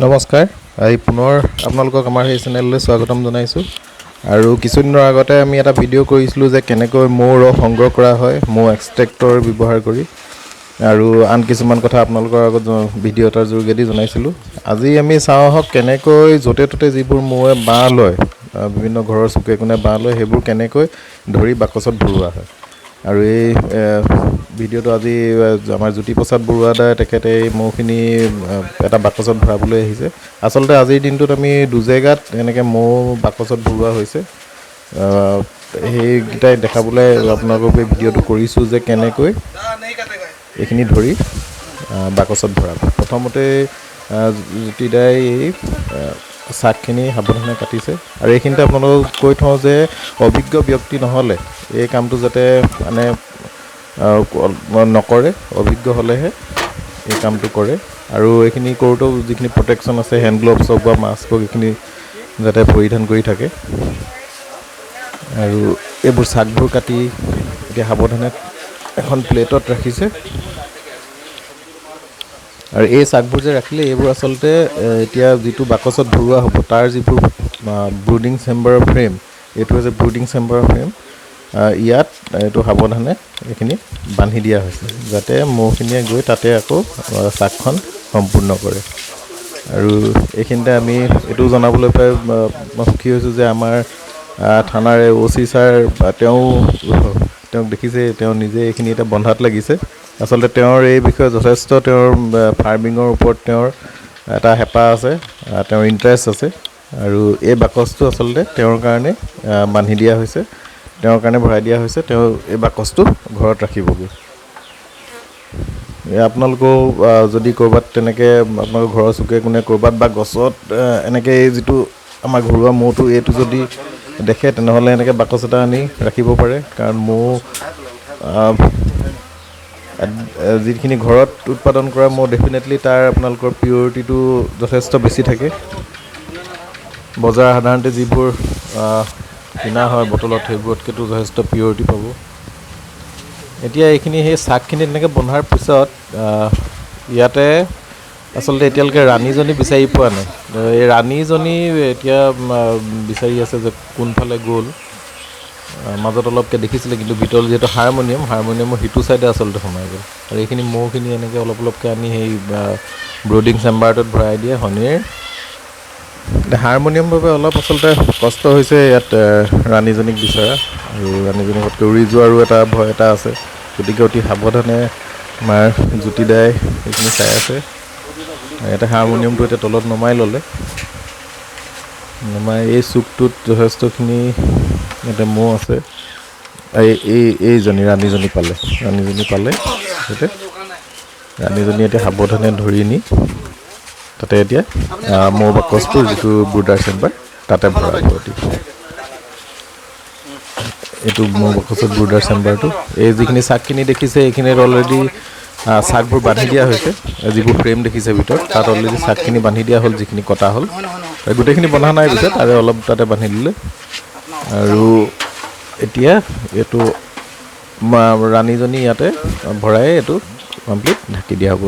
নমস্কাৰ আজি পুনৰ আপোনালোকক আমাৰ এই চেনেললৈ স্বাগতম জনাইছোঁ আৰু কিছুদিনৰ আগতে আমি এটা ভিডিঅ' কৰিছিলোঁ যে কেনেকৈ মৌ ৰস সংগ্ৰহ কৰা হয় মৌ এক্সট্ৰেক্টৰ ব্যৱহাৰ কৰি আৰু আন কিছুমান কথা আপোনালোকৰ আগত ভিডিঅ' এটাৰ যোগেদি জনাইছিলোঁ। আজি আমি চাওঁ আহক কেনেকৈ য'তে ত'তে যিবোৰ মৌৱে বাঁহ লয় বিভিন্ন ঘৰৰ চুকে কোণে বাঁহ লয় সেইবোৰ কেনেকৈ ধৰি বাকচত ভৰোৱা হয় আৰু এই ভিডিঅ'টো আজি আমাৰ জ্যোতিপ্ৰসাদ বৰুৱাদাই তেখেতে এই মৌখিনি এটা বাকচত ভৰাবলৈ আহিছে। আচলতে আজিৰ দিনটোত আমি দুজেগাত এনেকৈ মৌ বাকচত ভৰোৱা হৈছে, সেইকেইটাই দেখাবলৈ আপোনালোকক এই ভিডিঅ'টো কৰিছোঁ যে কেনেকৈ এইখিনি ধৰি বাকচত ভৰাব। প্ৰথমতে জ্যোতিদাই এই চাকখিনি সাৱধানে কাটিছে আৰু এইখিনিতে আপোনালোকক কৈ থওঁ যে অভিজ্ঞ ব্যক্তি নহ'লে এই কামটো যাতে মানে নকৰে, অভিজ্ঞ হ'লেহে এই কামটো কৰে আৰু এইখিনি কৰোঁতেও যিখিনি প্ৰটেকশ্যন আছে হেণ্ড গ্লভছ হওক বা মাস্ক হওক এইখিনি যাতে পৰিধান কৰি থাকে আৰু এইবোৰ চাকবোৰ কাটি এতিয়া সাৱধানে এখন প্লেটত ৰাখিছে আৰু এই চাকবোৰ যে ৰাখিলে এইবোৰ আচলতে এতিয়া যিটো বাকচত ভৰোৱা হ'ব তাৰ যিবোৰ ব্ৰুডিং চেম্বাৰৰ ফ্ৰেম, এইটো হৈছে ব্ৰুডিং চেম্বাৰৰ ফ্ৰেম, ইয়াত এইটো সাৱধানে এইখিনি বান্ধি দিয়া হৈছে যাতে মৌখিনিয়ে গৈ তাতে আকৌ চাকখন সম্পূৰ্ণ কৰে। আৰু এইখিনিতে আমি এইটো জনাবলৈ পাই সুখী হৈছোঁ যে আমাৰ থানাৰ OC ছাৰ তেওঁক দেখিছে, তেওঁ নিজে এইখিনি এতিয়া বন্ধাত লাগিছে। আচলতে তেওঁৰ এই বিষয়ে যথেষ্ট তেওঁৰ ফাৰ্মিঙৰ ওপৰত তেওঁৰ এটা হেঁপাহ আছে, তেওঁৰ ইণ্টাৰেষ্ট আছে আৰু এই বাকচটো আচলতে তেওঁৰ কাৰণে বান্ধি দিয়া হৈছে, তেওঁৰ কাৰণে ভৰাই দিয়া হৈছে, তেওঁ এই বাকচটো ঘৰত ৰাখিবগৈ। আপোনালোকেও যদি ক'ৰবাত তেনেকৈ আপোনালোকৰ ঘৰৰ চুকে কোণে ক'ৰবাত বা গছত এনেকৈ এই যিটো আমাৰ ঘৰুৱা মৌটো এইটো যদি দেখে তেনেহ'লে এনেকৈ বাকচ এটা আনি ৰাখিব পাৰে, কাৰণ মৌ যিখিনি ঘৰত উৎপাদন কৰা মৌ ডেফিনেটলি তাৰ আপোনালোকৰ পিয়ৰিটিটো যথেষ্ট বেছি থাকে। বজাৰ সাধাৰণতে যিবোৰ কিনা হয় বটলত সেইবোৰতকৈতো যথেষ্ট পিয়ৰিটি পাব। এতিয়া এইখিনি সেই চাকখিনি তেনেকৈ বন্ধাৰ পিছত ইয়াতে আচলতে এতিয়ালৈকে ৰাণীজনী বিচাৰি পোৱা নাই। এই ৰাণীজনী এতিয়া বিচাৰি আছে যে কোনফালে গ'ল, মাজত অলপকৈ দেখিছিলে কিন্তু ভিতৰত যিহেতু হাৰমনিয়ামৰ সিটো ছাইডে আচলতে সোমাই গ'ল আৰু এইখিনি মৌখিনি এনেকৈ অলপকৈ আনি সেই ব্ৰুডিং চেম্বাৰটোত ভৰাই দিয়ে শনিৰ। হাৰমনিয়ামৰ বাবে অলপ আচলতে কষ্ট হৈছে ইয়াত ৰাণীজনীক বিচৰা আৰু ৰাণীজনী ঘৰতকৈ উৰি যোৱাৰো এটা ভয় এটা আছে, গতিকে অতি সাৱধানে আমাৰ জ্যোতিদাই সেইখিনি চাই আছে। ইয়াতে হাৰমনিয়ামটো এতিয়া তলত নমাই ল'লে, নমাই এই চুকটোত যথেষ্টখিনি ইয়াতে মৌ আছে। এইজনী ৰাণীজনী পালে সেইতে ৰাণীজনী এতিয়া সাৱধানে ধৰি নি তাতে এতিয়া মৌ বাকচটোৰ যিটো ব্ৰুডাৰ চেম্বাৰ তাতে ভৰাব। এইটো মৌ বাকচৰ ব্ৰুডাৰ চেম্বাৰটো। এই যিখিনি চাকখিনি দেখিছে এইখিনিত অলৰেডি চাকবোৰ বান্ধি দিয়া হৈছে, যিবোৰ ফ্ৰেম দেখিছে ভিতৰত তাত অলৰেডি চাকখিনি বান্ধি দিয়া হ'ল, যিখিনি কটা হ'ল গোটেইখিনি বন্ধা নাই পিছত আৰু অলপ তাতে বান্ধি দিলে আৰু এতিয়া এইটো ৰাণীজনী ইয়াতে ভৰাই এইটো কমপ্লিট ঢাকি দিয়া হ'ব।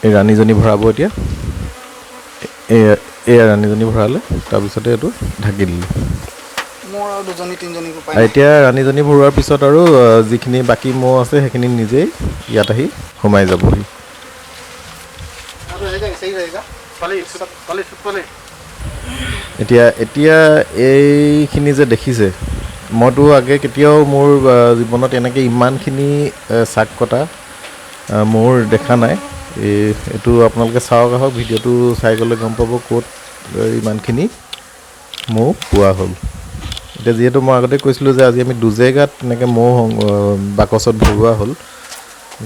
এই ৰাণীজনী ভৰাব এতিয়া, এয়া ৰাণীজনী ভৰালে, তাৰপিছতে এইটো ঢাকি দিলে। এতিয়া ৰাণীজনী ভৰোৱাৰ পিছত আৰু যিখিনি বাকী মৌ আছে সেইখিনি নিজেই ইয়াত আহি সোমাই যাবহি। এতিয়া এইখিনি যে দেখিছে, মইতো আগে কেতিয়াও মোৰ জীৱনত এনেকৈ ইমানখিনি চাক কটা মোৰ দেখা নাই। এইটো আপোনালোকে চাওক আহক, ভিডিঅ'টো চাই গ'লে গম পাব ক'ত ইমানখিনি মৌ পোৱা হ'ল। এতিয়া যিহেতু মই আগতে কৈছিলোঁ যে আজি আমি দুজেগাত এনেকৈ মৌ বাকচত ভৰোৱা হ'ল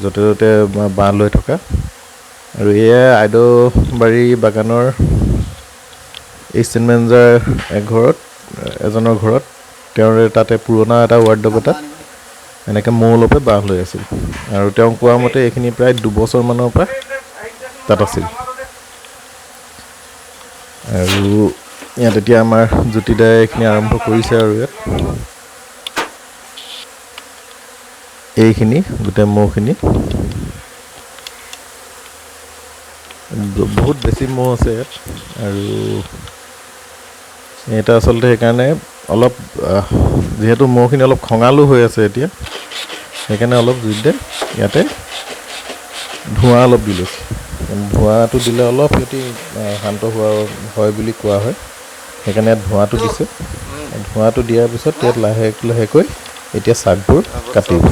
য'তে ত'তে বাঁহ লৈ থকা, আৰু এয়া আইদবাৰী বাগানৰ এছিষ্টেণ্ট মেনেজাৰ এজনৰ ঘৰত তেওঁৰ তাতে পুৰণা এটা ৱাৰ্ডব এটাত এনেকৈ মৌ অলপে বাঁহ লৈ আছিল আৰু তেওঁ কোৱা মতে এইখিনি প্ৰায় 2 বছৰমানৰ পৰা তাত আছিল। আৰু ইয়াত এতিয়া আমাৰ জ্যোতিদাই এইখিনি আৰম্ভ কৰিছে আৰু ইয়াত এইখিনি গোটেই মৌখিনি বহুত বেছি মহ আছে ইয়াত আৰু এটা আচলতে সেইকাৰণে অলপ যিহেতু মহখিনি অলপ খঙালো হৈ আছে এতিয়া সেইকাৰণে অলপ জুইতে ইয়াতে ধোঁৱা অলপ দি লৈছোঁ ধোঁৱাটো দিলে অলপ সিহঁতি শান্ত হোৱা হয় বুলি কোৱা হয় সেইকাৰণে ইয়াত ধোঁৱাটো দিছে ধোঁৱাটো দিয়াৰ পিছত ইয়াত লাহেকৈ এতিয়া চাকবোৰ কাটিব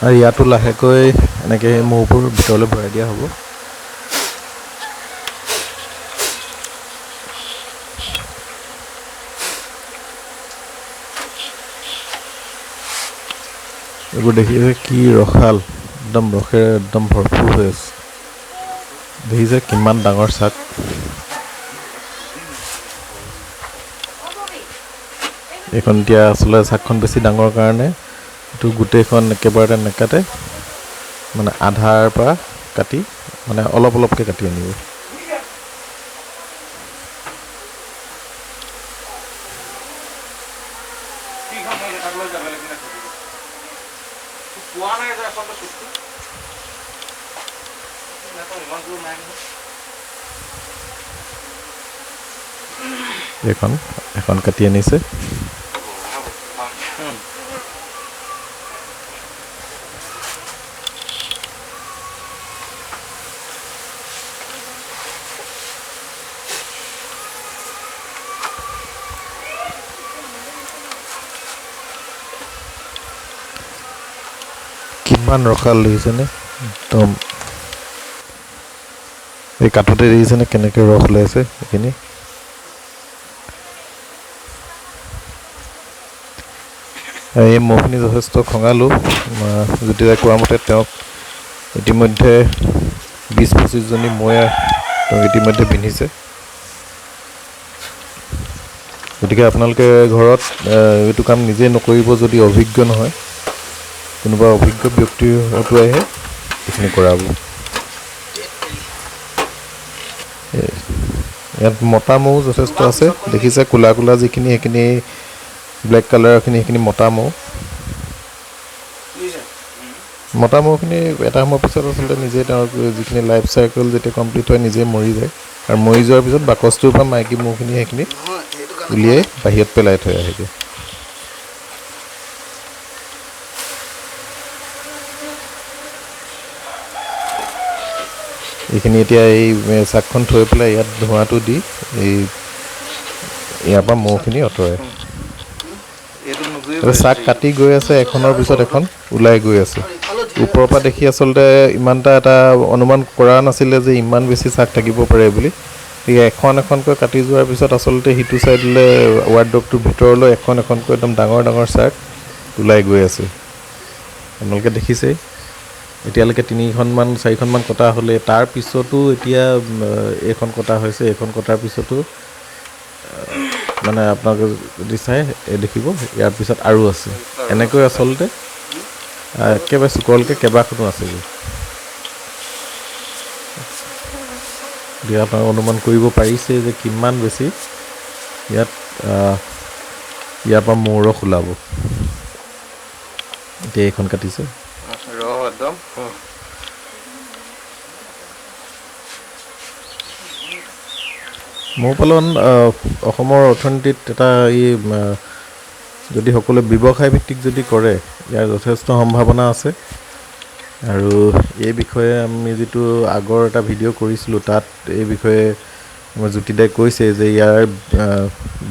আৰু ইয়াতো লাহেকৈ এনেকৈ মহবোৰ ভিতৰলৈ ভৰাই দিয়া হ'ব এইবোৰ দেখিছে কি ৰসাল একদম ৰসেৰে একদম ভৰপূৰ হৈ আছে দেখিছে কিমান ডাঙৰ চাক এইখন এতিয়া আচলতে চাকখন বেছি ডাঙৰ কাৰণে এইটো গোটেইখন একেবাৰতে নেকাটে মানে আধাৰ পৰা কাটি মানে অলপ অলপকৈ কাটি আনিব এখন কাটি আনিছে কিমান ৰসাল দেখিছেনে একদম এই কাঠতে দেখিছেনে কেনেকৈ ৰস ওলাইছে এইখিনি এই মহখিনি যথেষ্ট খঙালো যেতিয়া কোৱা মতে তেওঁক ইতিমধ্যে 20-25 জনী মহে তেওঁক ইতিমধ্যে পিন্ধিছে গতিকে আপোনালোকে ঘৰত এইটো কাম নিজে নকৰিব যদি অভিজ্ঞ নহয় কোনোবা অভিজ্ঞ ব্যক্তিৰ হতুৱাইহে এইখিনি কৰাব ইয়াত মতা মহ যথেষ্ট আছে দেখিছে কোলা কোলা যিখিনি সেইখিনি ব্লেক কালাৰখিনি সেইখিনি মতা মহখিনি এটা সময়ৰ পিছত আচলতে নিজে তেওঁৰ যিখিনি লাইফ চাইকেল যেতিয়া কমপ্লিট হয় নিজে মৰি যায় আৰু মৰি যোৱাৰ পিছত বাকচটোৰ পৰা মাইকী মহখিনি সেইখিনি উলিয়াই বাহিৰত পেলাই থৈ আহেগৈ এইখিনি এতিয়া এই চাকখন থৈ পেলাই ইয়াত ধোঁৱাটো দি এই ইয়াৰ পৰা মহখিনি আঁতৰাই চাক কাটি গৈ আছে এখনৰ পিছত এখন ওলাই গৈ আছে ওপৰৰ পৰা দেখি আচলতে ইমানটা এটা অনুমান কৰা নাছিলে যে ইমান বেছি চাক থাকিব পাৰে বুলি এখনকৈ কাটি যোৱাৰ পিছত আচলতে সিটো চাইডলৈ ৱাৰ্ডৰোবটোৰ ভিতৰলৈ এখনকৈ একদম ডাঙৰ ডাঙৰ চাক ওলাই গৈ আছে আপোনালোকে দেখিছেই এতিয়ালৈকে 3-4খনমান কটা হ'লে তাৰ পিছতো এতিয়া এইখন কটা হৈছে এইখন কটাৰ পিছতো মানে আপোনালোকে যদি চাই দেখিব ইয়াৰ পিছত আৰু আছে এনেকৈ আচলতে একেবাৰে চুকলকৈ কেইবাখনো আছে গতিকে আপোনালোকে অনুমান কৰিব পাৰিছে যে কিমান বেছি ইয়াত ইয়াৰ পৰা মৌ ৰস ওলাব এতিয়া এইখন কাটিছে একদম মৌ পালন অসমৰ অৰ্থনীতিত এটা যদি সকলোৱে ব্যৱসায় ভিত্তিক যদি কৰে ইয়াৰ যথেষ্ট সম্ভাৱনা আছে আৰু এই বিষয়ে আমি যিটো আগৰ এটা ভিডিঅ' কৰিছিলোঁ তাত এই বিষয়ে আমাৰ জ্যোতিদাই কৈছে যে ইয়াৰ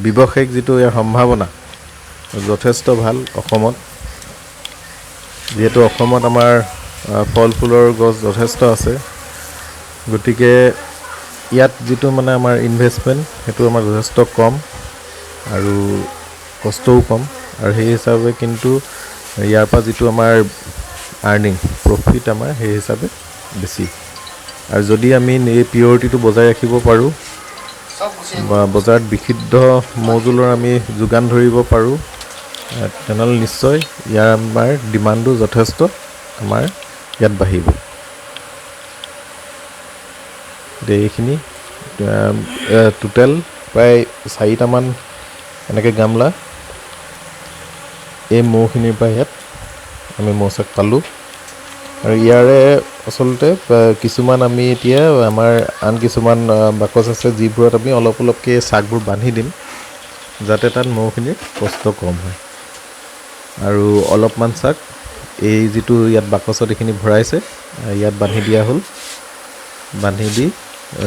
ব্যৱসায়িক যিটো ইয়াৰ সম্ভাৱনা যথেষ্ট ভাল অসমত যিহেতু অসমত আমাৰ ফল ফুলৰ গছ যথেষ্ট আছে গতিকে ইয়াত যিটো মানে আমাৰ ইনভেষ্টমেণ্ট সেইটো আমাৰ যথেষ্ট কম আৰু কষ্টও কম আৰু সেই হিচাপে কিন্তু ইয়াৰ পৰা যিটো আমাৰ আৰ্নিং প্ৰফিট আমাৰ সেই হিচাপে বেছি আৰু যদি আমি এই পিয়ৰিটিটো বজাই ৰাখিব পাৰোঁ বা বজাৰত বিশুদ্ধ মৌজোলৰ আমি যোগান ধৰিব পাৰোঁ তেনেহ'লে নিশ্চয় ইয়াৰ আমাৰ ডিমাণ্ডো যথেষ্ট আমাৰ ইয়াত বাঢ়িব এইখিনি টোটেল প্ৰায় 4টামান এনেকৈ গামলা এই মৌখিনিৰ পৰা ইয়াত আমি মৌচাক পালোঁ আৰু ইয়াৰে আচলতে কিছুমান আমি এতিয়া আমাৰ আন কিছুমান বাকচ আছে যিবোৰত আমি অলপ অলপকৈ চাকবোৰ বান্ধি দিম যাতে তাত মৌখিনিৰ কষ্ট কম হয় আৰু অলপমান চাক এই যিটো ইয়াত বাকচত এইখিনি ভৰাইছে ইয়াত বান্ধি দিয়া হ'ল বান্ধি দি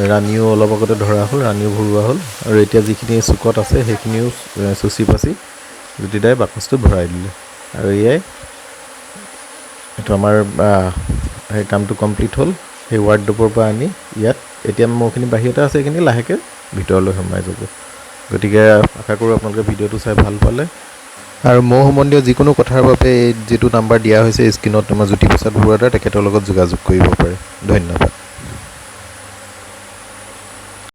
ৰাণীও অলপ আগতে ধৰা হ'ল ৰাণীও ভৰোৱা হ'ল আৰু এতিয়া যিখিনি চুকত আছে সেইখিনিও চুচি পাচি জ্যোতিদাই বাকচটো ভৰাই দিলে আৰু এয়াই এইটো আমাৰ সেই কামটো কমপ্লিট হ'ল সেই ৱাৰ্ডৰোবৰ পৰা আনি ইয়াত এতিয়া মৌখিনি বাহিৰতে আছে এইখিনি লাহেকৈ ভিতৰলৈ সোমাই যাব গতিকে আশা কৰোঁ আপোনালোকে ভিডিঅ'টো চাই ভাল পালে আৰু মৌ সম্বন্ধীয় যিকোনো কথাৰ বাবে এই যিটো নাম্বাৰ দিয়া হৈছে স্ক্ৰীণত আমাৰ জ্যোতিপ্ৰসাদ বৰুৱা তেখেতৰ লগত যোগাযোগ কৰিব পাৰে ধন্যবাদ